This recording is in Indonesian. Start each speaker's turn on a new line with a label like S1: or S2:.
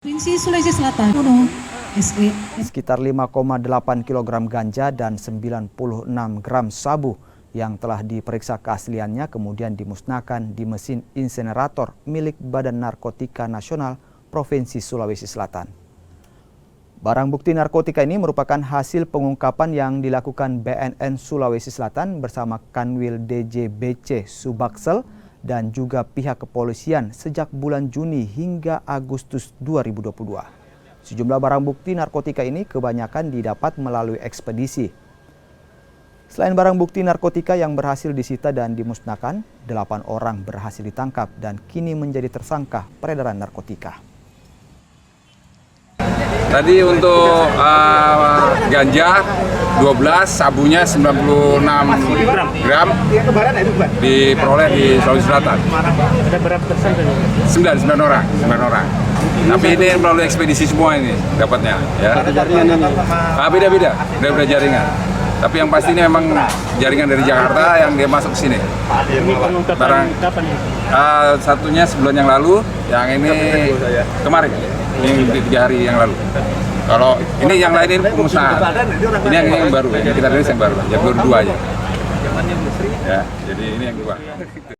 S1: Provinsi Sulawesi Selatan, Gunung SE.
S2: Sekitar 5,8 kg ganja dan 96 gram sabu yang telah diperiksa keasliannya kemudian dimusnahkan di mesin insenerator milik Badan Narkotika Nasional Provinsi Sulawesi Selatan. Barang bukti narkotika ini merupakan hasil pengungkapan yang dilakukan BNN Sulawesi Selatan bersama Kanwil DJBC Subaksel dan juga pihak kepolisian sejak bulan Juni hingga Agustus 2022. Sejumlah barang bukti narkotika ini kebanyakan didapat melalui ekspedisi. Selain barang bukti narkotika yang berhasil disita dan dimusnahkan, 8 orang berhasil ditangkap dan kini menjadi tersangka peredaran narkotika.
S3: Tadi untuk ganja 12, sabunya 96 gram diperoleh di Sulawesi Selatan.
S4: Ada berapa tersangka?
S3: 9 orang. Tapi ini melalui ekspedisi semua ini dapatnya. Ya. Beda-beda jaringan. Tapi yang pasti ini memang jaringan dari Jakarta yang dia masuk ke sini.
S4: Ini pengungkapan kapan ini?
S3: Satunya sebulan yang lalu, yang ini kemarin, ini 3 hari yang lalu. Kalau ini yang lain ini pengusahaan, ini yang baru, yang kita rilis yang baru, yang baru 2 aja. Ya, jadi ini yang 2.